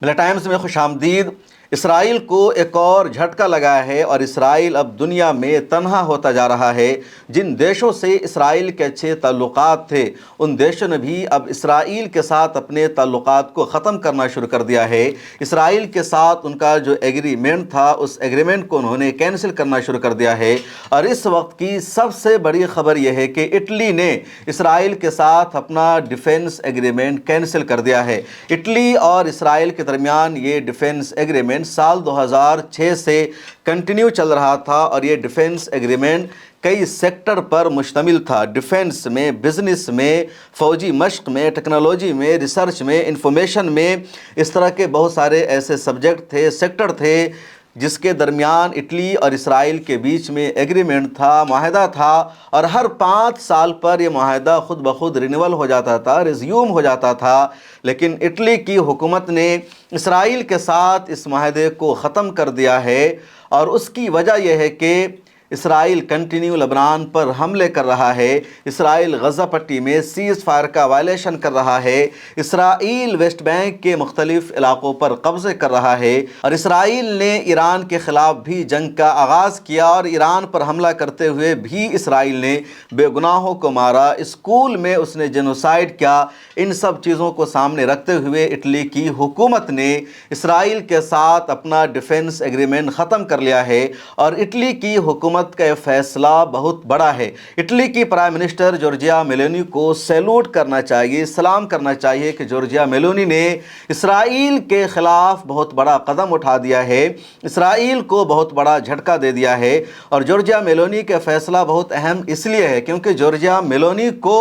ملا ٹائمز میں خوش آمدید۔ اسرائیل کو ایک اور جھٹکا لگا ہے اور اسرائیل اب دنیا میں تنہا ہوتا جا رہا ہے۔ جن دیشوں سے اسرائیل کے اچھے تعلقات تھے ان دیشوں نے بھی اب اسرائیل کے ساتھ اپنے تعلقات کو ختم کرنا شروع کر دیا ہے۔ اسرائیل کے ساتھ ان کا جو ایگریمنٹ تھا اس ایگریمنٹ کو انہوں نے کینسل کرنا شروع کر دیا ہے۔ اور اس وقت کی سب سے بڑی خبر یہ ہے کہ اٹلی نے اسرائیل کے ساتھ اپنا ڈیفنس ایگریمنٹ کینسل کر دیا ہے۔ اٹلی اور اسرائیل کے درمیان یہ ڈیفنس ایگریمنٹ سال 2006 سے کنٹینیو چل رہا تھا اور یہ ڈیفنس ایگریمنٹ کئی سیکٹر پر مشتمل تھا۔ ڈیفنس میں، بزنس میں، فوجی مشق میں، ٹیکنالوجی میں، ریسرچ میں، انفارمیشن میں، اس طرح کے بہت سارے ایسے سبجیکٹ تھے، سیکٹر تھے جس کے درمیان اٹلی اور اسرائیل کے بیچ میں ایگریمنٹ تھا، معاہدہ تھا، اور ہر 5 سال پر یہ معاہدہ خود بخود رینیول ہو جاتا تھا، ریزیوم ہو جاتا تھا۔ لیکن اٹلی کی حکومت نے اسرائیل کے ساتھ اس معاہدے کو ختم کر دیا ہے، اور اس کی وجہ یہ ہے کہ اسرائیل کنٹینیو لبنان پر حملے کر رہا ہے۔ اسرائیل غزہ پٹی میں سیز فائر کا وائلیشن کر رہا ہے۔ اسرائیل ویسٹ بینک کے مختلف علاقوں پر قبضے کر رہا ہے، اور اسرائیل نے ایران کے خلاف بھی جنگ کا آغاز کیا اور ایران پر حملہ کرتے ہوئے بھی اسرائیل نے بے گناہوں کو مارا۔ اسکول میں اس نے جینوسائیڈ کیا۔ ان سب چیزوں کو سامنے رکھتے ہوئے اٹلی کی حکومت نے اسرائیل کے ساتھ اپنا ڈیفنس ایگریمنٹ ختم کر لیا ہے، اور اٹلی کی حکومت کا یہ فیصلہ بہت بڑا ہے۔ اٹلی کی پرائم منسٹر جورجیا میلونی کو سیلوٹ کرنا چاہیے، سلام کرنا چاہیے کہ جورجیا میلونی نے اسرائیل کے خلاف بہت بڑا قدم اٹھا دیا ہے، اسرائیل کو بہت بڑا جھٹکا دے دیا ہے۔ اور جورجیا میلونی کا فیصلہ بہت اہم اس لیے ہے کیونکہ جورجیا میلونی کو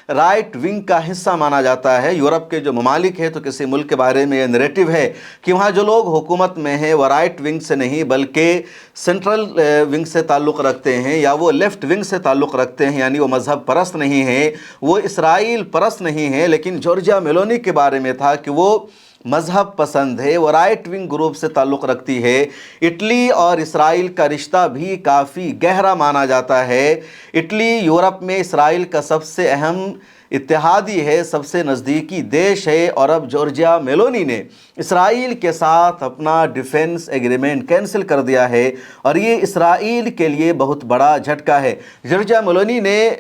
رائٹ ونگ کا حصہ مانا جاتا ہے۔ یورپ کے جو ممالک ہیں تو کسی ملک کے بارے میں یہ نیریٹو ہے کہ وہاں جو لوگ حکومت میں ہیں وہ رائٹ ونگ سے نہیں بلکہ سینٹرل ونگ سے تعلق رکھتے ہیں، یا وہ لیفٹ ونگ سے تعلق رکھتے ہیں، یعنی وہ مذہب پرست نہیں ہیں، وہ اسرائیل پرست نہیں ہیں۔ لیکن جورجیا میلونی کے بارے میں تھا کہ وہ مذہب پسند ہے، وہ رائٹ ونگ گروپ سے تعلق رکھتی ہے۔ اٹلی اور اسرائیل کا رشتہ بھی کافی گہرا مانا جاتا ہے۔ اٹلی یورپ میں اسرائیل کا سب سے اہم اتحادی ہے، سب سے نزدیکی دیش ہے، اور اب جورجیا میلونی نے اسرائیل کے ساتھ اپنا ڈیفنس ایگریمنٹ کینسل کر دیا ہے، اور یہ اسرائیل کے لیے بہت بڑا جھٹکا ہے۔ جورجیا میلونی نے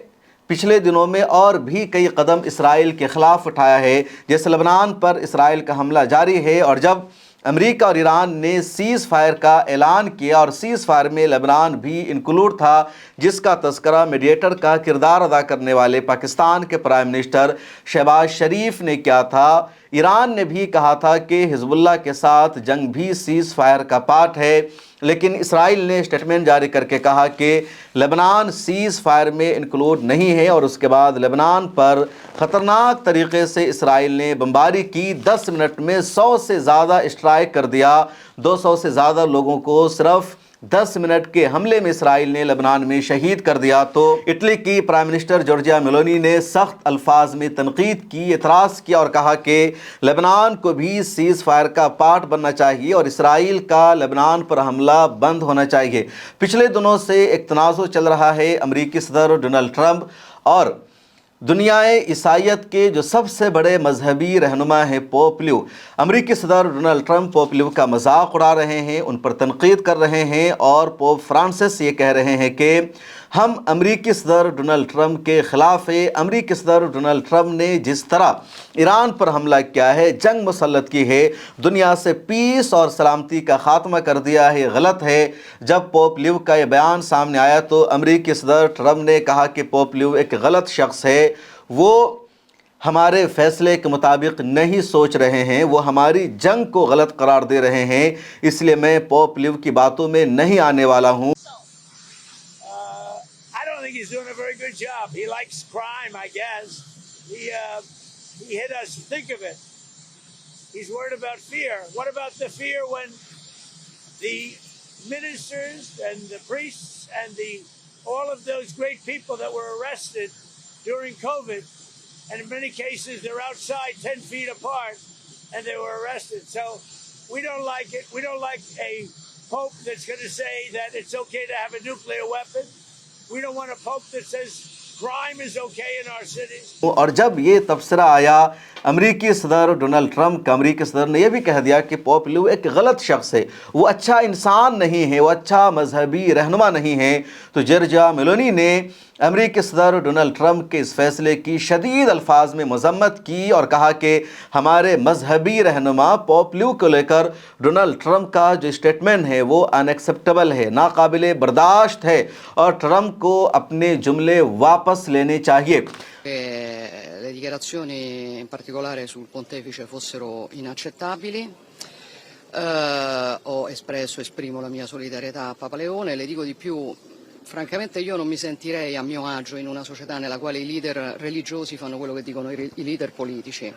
پچھلے دنوں میں اور بھی کئی قدم اسرائیل کے خلاف اٹھایا ہے، جیسے لبنان پر اسرائیل کا حملہ جاری ہے، اور جب امریکہ اور ایران نے سیز فائر کا اعلان کیا اور سیز فائر میں لبنان بھی انکلوڈ تھا، جس کا تذکرہ میڈیٹر کا کردار ادا کرنے والے پاکستان کے پرائم منسٹر شہباز شریف نے کیا تھا۔ ایران نے بھی کہا تھا کہ حزب اللہ کے ساتھ جنگ بھی سیز فائر کا پارٹ ہے، لیکن اسرائیل نے اسٹیٹمنٹ جاری کر کے کہا کہ لبنان سیز فائر میں انکلوڈ نہیں ہے، اور اس کے بعد لبنان پر خطرناک طریقے سے اسرائیل نے بمباری کی۔ 10 منٹ میں 100 سے زیادہ اسٹرائک کر دیا، 200 سے زیادہ لوگوں کو صرف 10 منٹ کے حملے میں اسرائیل نے لبنان میں شہید کر دیا۔ تو اٹلی کی پرائم منسٹر جورجیا میلونی نے سخت الفاظ میں تنقید کی، اعتراض کیا اور کہا کہ لبنان کو بھی سیز فائر کا پارٹ بننا چاہیے اور اسرائیل کا لبنان پر حملہ بند ہونا چاہیے۔ پچھلے دنوں سے ایک تنازع چل رہا ہے امریکی صدر ڈونلڈ ٹرمپ اور دنیائے عیسائیت کے جو سب سے بڑے مذہبی رہنما ہیں پوپ لیو۔ امریکی صدر ڈونلڈ ٹرمپ پوپ لیو کا مذاق اڑا رہے ہیں، ان پر تنقید کر رہے ہیں، اور پوپ فرانسس یہ کہہ رہے ہیں کہ ہم امریکی صدر ڈونلڈ ٹرمپ کے خلاف ہیں۔ امریکی صدر ڈونلڈ ٹرمپ نے جس طرح ایران پر حملہ کیا ہے، جنگ مسلط کی ہے، دنیا سے پیس اور سلامتی کا خاتمہ کر دیا ہے، غلط ہے۔ جب پوپ لیو کا یہ بیان سامنے آیا تو امریکی صدر ٹرمپ نے کہا کہ پوپ لیو ایک غلط شخص ہے، وہ ہمارے فیصلے کے مطابق نہیں سوچ رہے ہیں، وہ ہماری جنگ کو غلط قرار دے رہے ہیں، اس لیے میں پوپ لیو کی باتوں میں نہیں آنے والا ہوں۔ I think he's doing a very good job. He likes crime, I guess. He hit us. Think of it. He's worried about fear. What about the fear when the ministers and the priests and all of those great people that were arrested during COVID, and in many cases they're outside 10 feet apart and they were arrested. So we don't like it. We don't like a pope that's going to say that it's okay to have a nuclear weapon. We don't want a pope that says crime is okay in our cities. اور جب یہ تبصرہ آیا امریکی صدر Donald Trump کا، امریکی صدر نے یہ بھی کہہ دیا کہ پوپ لیو ایک غلط شخص ہے، وہ اچھا انسان نہیں ہے، وہ اچھا مذہبی رہنما نہیں ہے، تو جورجیا میلونی نے امریکی صدر ڈونلڈ ٹرمپ کے اس فیصلے کی شدید الفاظ میں مذمت کی اور کہا کہ ہمارے مذہبی رہنما پوپ لیو کو لے کر ڈونلڈ ٹرمپ کا جو اسٹیٹمنٹ ہے وہ ان ایکسیپٹیبل ہے، ناقابل برداشت ہے، اور ٹرمپ کو اپنے جملے واپس لینے چاہیے۔ Le dichiarazioni in particolare sul pontefice fossero inaccettabili. Esprimo la mia solidarietà a Papa Leone. Le dico di più, francamente io non mi sentirei a mio agio in una società nella quale i leader religiosi fanno quello che dicono i leader politici.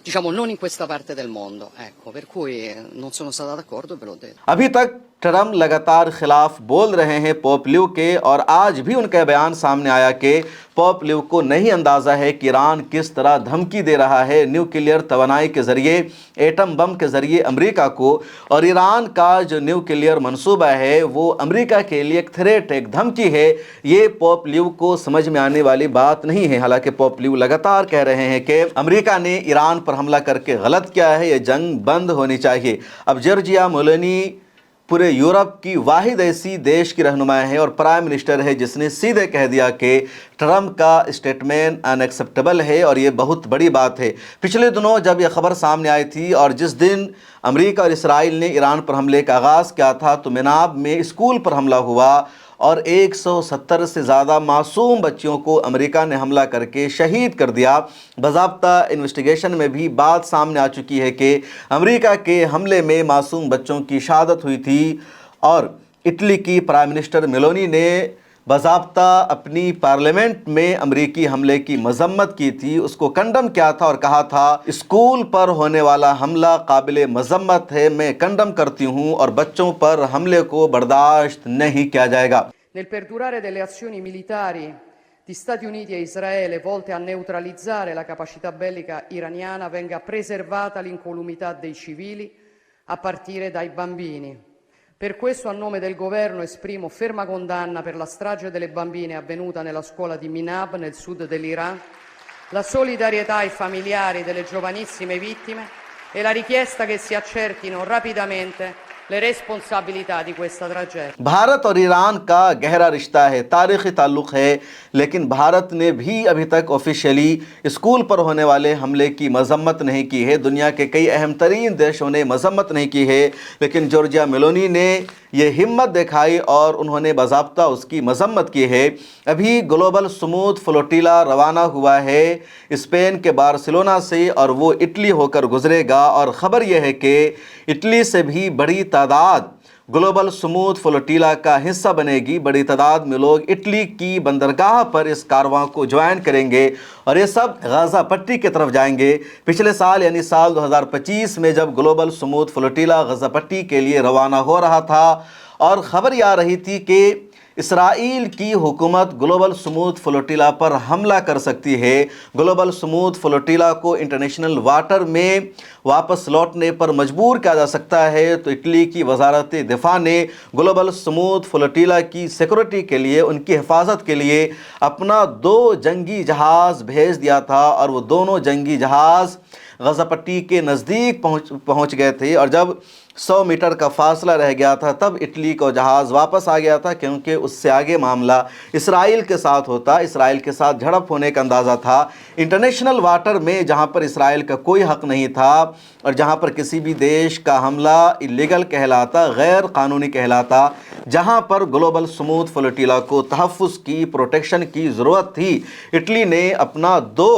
Diciamo non in questa parte del mondo, ecco, per cui non sono stata d'accordo e ve l'ho detto. ابھی تک Trump لگاتار خلاف بول رہے ہیں pope لیو کے، اور آج بھی ان کا بیان سامنے آیا کہ پوپ لیو کو نہیں اندازہ ہے کہ ایران کس طرح دھمکی دے رہا ہے نیوکلیئر توانائی کے ذریعے، ایٹم بم کے ذریعے امریکہ کو، اور ایران کا جو نیوکلیئر منصوبہ ہے وہ امریکہ کے لیے ایک تھریٹ، ایک دھمکی ہے۔ یہ پوپ لیو کو سمجھ میں آنے والی بات نہیں ہے، حالانکہ پوپ لیو لگاتار کہہ رہے ہیں کہ امریکہ نے ایران پر حملہ کر کے غلط کیا ہے، یہ جنگ بند ہونی چاہیے۔ اب جورجیا میلونی پورے یورپ کی واحد ایسی دیش کی رہنما ہے اور پرائم منسٹر ہے جس نے سیدھے کہہ دیا کہ ٹرمپ کا اسٹیٹمنٹ ان ایکسیپٹیبل ہے، اور یہ بہت بڑی بات ہے۔ پچھلے دنوں جب یہ خبر سامنے آئی تھی اور جس دن امریکہ اور اسرائیل نے ایران پر حملے کا آغاز کیا تھا تو مناب میں اسکول پر حملہ ہوا اور 170 سے زیادہ معصوم بچیوں کو امریکہ نے حملہ کر کے شہید کر دیا۔ باضابطہ انویسٹیگیشن میں بھی بات سامنے آ چکی ہے کہ امریکہ کے حملے میں معصوم بچوں کی شہادت ہوئی تھی، اور اٹلی کی پرائم منسٹر میلونی نے باضابطہ اپنی پارلیمنٹ میں امریکی حملے کی مذمت کی تھی، اس کو کنڈم کیا تھا اور kہا تھا اسکول پر ہونے والا حملہ قابل مذمت ہے، میں کنڈم کرتی ہوں اور بچوں پر حملے کو برداشت نہیں کیا جائے گا۔ Nel perdurare delle azioni militari di Stati Uniti e Israele volte a neutralizzare la capacità bellica iraniana venga preservata l'incolumità dei civili a partire dai bambini. Per questo a nome del governo esprimo ferma condanna per la strage delle bambine avvenuta nella scuola di Minab nel sud dell'Iran, la solidarietà ai familiari delle giovanissime vittime e la richiesta che si accertino rapidamente le responsabilità di questa tragedia. Bharat اور ایران کا گہرا رشتہ ہے، تاریخی تعلق ہے، لیکن بھارت نے بھی ابھی تک آفیشیلی اسکول پر ہونے والے حملے کی مذمت نہیں کی ہے۔ دنیا کے کئی اہم ترین دیشوں نے مذمت نہیں کی ہے، لیکن جورجیا میلونی نے یہ ہمت دکھائی اور انہوں نے باضابطہ اس کی مذمت کی ہے۔ ابھی گلوبل سموتھ فلوٹیلا روانہ ہوا ہے اسپین کے بارسلونا سے، اور وہ اٹلی ہو کر گزرے گا، اور خبر یہ ہے کہ اٹلی سے بھی بڑی تعداد گلوبل سموتھ فلوٹیلا کا حصہ بنے گی۔ بڑی تعداد میں لوگ اٹلی کی بندرگاہ پر اس کارواں کو جوائن کریں گے، اور یہ سب غزہ پٹی کی طرف جائیں گے۔ پچھلے سال یعنی سال 2025 میں جب گلوبل سموتھ فلوٹیلا غزہ پٹی کے لیے روانہ ہو رہا تھا اور خبر یہ آ رہی تھی کہ اسرائیل کی حکومت گلوبل سموتھ فلوٹیلا پر حملہ کر سکتی ہے، گلوبل سموتھ فلوٹیلا کو انٹرنیشنل واٹر میں واپس لوٹنے پر مجبور کیا جا سکتا ہے، تو اٹلی کی وزارت دفاع نے گلوبل سموتھ فلوٹیلا کی سیکورٹی کے لیے، ان کی حفاظت کے لیے اپنا 2 جنگی جہاز بھیج دیا تھا، اور وہ دونوں جنگی جہاز غزہ پٹی کے نزدیک پہنچ گئے تھے، اور جب 100 میٹر کا فاصلہ رہ گیا تھا تب اٹلی کا جہاز واپس آ گیا تھا، کیونکہ اس سے آگے معاملہ اسرائیل کے ساتھ ہوتا، اسرائیل کے ساتھ جھڑپ ہونے کا اندازہ تھا۔ انٹرنیشنل واٹر میں جہاں پر اسرائیل کا کوئی حق نہیں تھا، اور جہاں پر کسی بھی دیش کا حملہ اللیگل کہلاتا، غیر قانونی کہلاتا، جہاں پر گلوبل سموتھ فلوٹیلا کو تحفظ کی، پروٹیکشن کی ضرورت تھی، اٹلی نے اپنا 2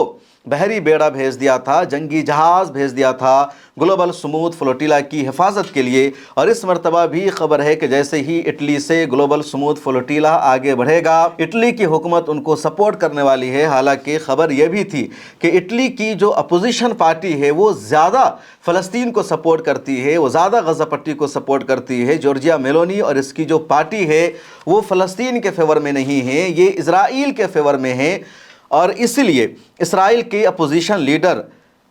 بحری بیڑا بھیج دیا تھا، جنگی جہاز بھیج دیا تھا گلوبل سموتھ فلوٹیلا کی حفاظت کے لیے۔ اور اس مرتبہ بھی خبر ہے کہ جیسے ہی اٹلی سے گلوبل سموتھ فلوٹیلا آگے بڑھے گا، اٹلی کی حکومت ان کو سپورٹ کرنے والی ہے۔ حالانکہ خبر یہ بھی تھی کہ اٹلی کی جو اپوزیشن پارٹی ہے وہ زیادہ فلسطین کو سپورٹ کرتی ہے، وہ زیادہ غزہ پٹی کو سپورٹ کرتی ہے۔ جورجیا میلونی اور اس کی جو پارٹی ہے وہ فلسطین کے فیور میں نہیں ہے، یہ اسرائیل کے فیور میں ہے، اور اسی لیے اسرائیل کے اپوزیشن لیڈر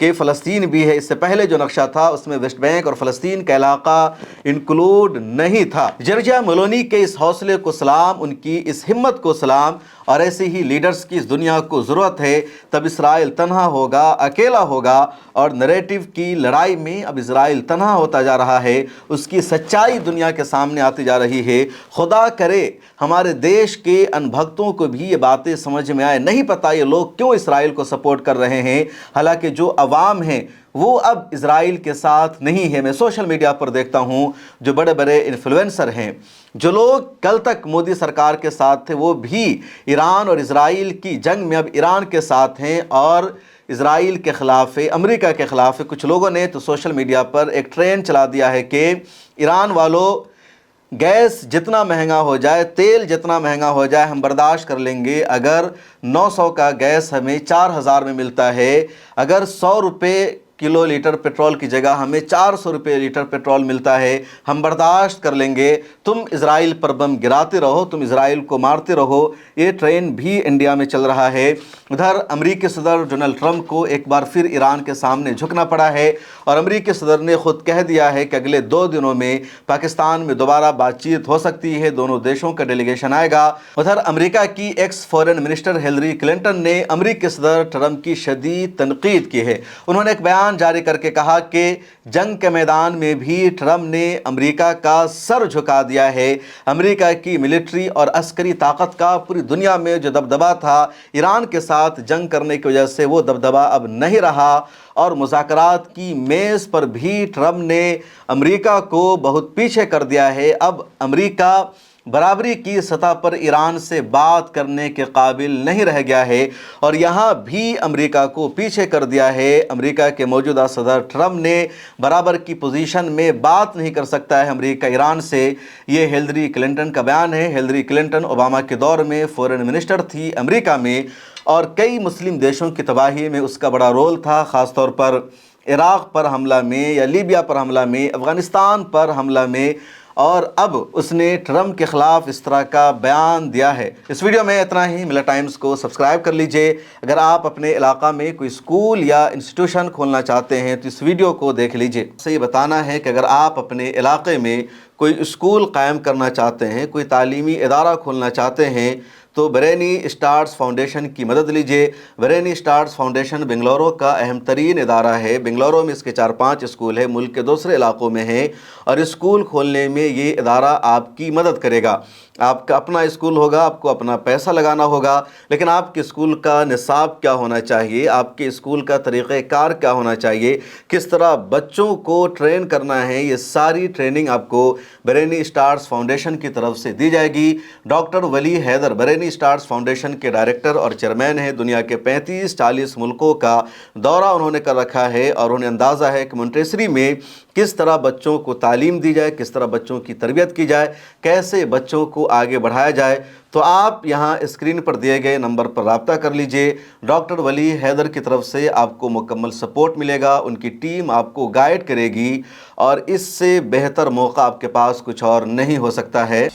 کہ فلسطین بھی ہے۔ اس سے پہلے جو نقشہ تھا اس میں ویسٹ بینک اور فلسطین کا علاقہ انکلوڈ نہیں تھا۔ جارجیا میلونی کے اس حوصلے کو سلام، ان کی اس ہمت کو سلام، اور ایسے ہی لیڈرز کی اس دنیا کو ضرورت ہے۔ تب اسرائیل تنہا ہوگا، اکیلا ہوگا، اور نریٹو کی لڑائی میں اب اسرائیل تنہا ہوتا جا رہا ہے، اس کی سچائی دنیا کے سامنے آتی جا رہی ہے۔ خدا کرے ہمارے دیش کے ان بھکتوں کو بھی یہ باتیں سمجھ میں آئے۔ نہیں پتہ یہ لوگ کیوں اسرائیل کو سپورٹ کر رہے ہیں، حالانکہ جو عوام ہیں وہ اب اسرائیل کے ساتھ نہیں ہے۔ میں سوشل میڈیا پر دیکھتا ہوں جو بڑے بڑے انفلوئنسر ہیں، جو لوگ کل تک مودی سرکار کے ساتھ تھے، وہ بھی ایران اور اسرائیل کی جنگ میں اب ایران کے ساتھ ہیں اور اسرائیل کے خلاف ہے، امریکہ کے خلاف ہے۔ کچھ لوگوں نے تو سوشل میڈیا پر ایک ٹرینڈ چلا دیا ہے کہ ایران والوں، گیس جتنا مہنگا ہو جائے، تیل جتنا مہنگا ہو جائے، ہم برداشت کر لیں گے۔ اگر 900 کا گیس ہمیں 4000 میں ملتا ہے، اگر 100 روپے کلو لیٹر پیٹرول کی جگہ ہمیں 400 روپے لیٹر پیٹرول ملتا ہے، ہم برداشت کر لیں گے۔ تم اسرائیل پر بم گراتے رہو، تم اسرائیل کو مارتے رہو۔ یہ ٹرین بھی انڈیا میں چل رہا ہے۔ ادھر امریکی صدر ڈونلڈ ٹرمپ کو ایک بار پھر ایران کے سامنے جھکنا پڑا ہے، اور امریکی صدر نے خود کہہ دیا ہے کہ اگلے 2 دنوں میں پاکستان میں دوبارہ بات چیت ہو سکتی ہے، دونوں دیشوں کا ڈیلیگیشن آئے گا۔ ادھر امریکہ کی ایکس فورن منسٹر ہیلری کلنٹن نے امریکی صدر ٹرمپ کی شدید تنقید کی ہے۔ انہوں نے ایک بیان جاری کر کے کہا کہ جنگ کے میدان میں بھی ٹرمپ نے امریکہ کا سر جھکا دیا ہے۔ امریکہ کی ملٹری اور عسکری طاقت کا پوری دنیا میں جو دبدبہ تھا ایران کے ساتھ جنگ کرنے کی وجہ سے، وہ دبدبہ اب نہیں رہا، اور مذاکرات کی میز پر بھی ٹرمپ نے امریکہ کو بہت پیچھے کر دیا ہے۔ اب امریکہ برابری کی سطح پر ایران سے بات کرنے کے قابل نہیں رہ گیا ہے، اور یہاں بھی امریکہ کو پیچھے کر دیا ہے۔ امریکہ کے موجودہ صدر ٹرمپ نے برابر کی پوزیشن میں بات نہیں کر سکتا ہے امریکہ ایران سے۔ یہ ہیلری کلنٹن کا بیان ہے۔ ہیلری کلنٹن اوباما کے دور میں فورن منسٹر تھی امریکہ میں، اور کئی مسلم دیشوں کی تباہی میں اس کا بڑا رول تھا، خاص طور پر عراق پر حملہ میں، یا لیبیا پر حملہ میں، افغانستان پر حملہ میں، اور اب اس نے ٹرمپ کے خلاف اس طرح کا بیان دیا ہے۔ اس ویڈیو میں اتنا ہی۔ ملا ٹائمز کو سبسکرائب کر لیجئے۔ اگر آپ اپنے علاقہ میں کوئی اسکول یا انسٹیٹیوشن کھولنا چاہتے ہیں تو اس ویڈیو کو دیکھ لیجئے۔ سے یہ بتانا ہے کہ اگر آپ اپنے علاقے میں کوئی اسکول قائم کرنا چاہتے ہیں، کوئی تعلیمی ادارہ کھولنا چاہتے ہیں، تو برینی اسٹارز فاؤنڈیشن کی مدد لیجئے۔ برینی اسٹارز فاؤنڈیشن بنگلورو کا اہم ترین ادارہ ہے۔ بنگلورو میں اس کے 4-5 اسکول ہیں، ملک کے دوسرے علاقوں میں ہیں، اور اسکول کھولنے میں یہ ادارہ آپ کی مدد کرے گا۔ آپ کا اپنا اسکول ہوگا، آپ کو اپنا پیسہ لگانا ہوگا، لیکن آپ کے اسکول کا نصاب کیا ہونا چاہیے، آپ کے اسکول کا طریقہ کار کیا ہونا چاہیے، کس طرح بچوں کو ٹرین کرنا ہے، یہ ساری ٹریننگ آپ کو برینی اسٹارز فاؤنڈیشن کی طرف سے دی جائے گی۔ ڈاکٹر ولی حیدر برینی اسٹارز فاؤنڈیشن کے ڈائریکٹر اور چیئرمین ہیں۔ دنیا کے 35-40 ملکوں کا دورہ انہوں نے کر رکھا ہے، اور انہیں اندازہ ہے کہ مونٹیسری میں کس طرح بچوں کو تعلیم دی جائے، کس طرح بچوں کی تربیت کی جائے، کیسے بچوں کو آگے بڑھایا جائے۔ تو آپ یہاں اسکرین پر دیے گئے نمبر پر رابطہ کر لیجئے۔ ڈاکٹر ولی حیدر کی طرف سے آپ کو مکمل سپورٹ ملے گا، ان کی ٹیم آپ کو گائیڈ کرے گی، اور اس سے بہتر موقع آپ کے پاس کچھ اور نہیں ہو سکتا ہے۔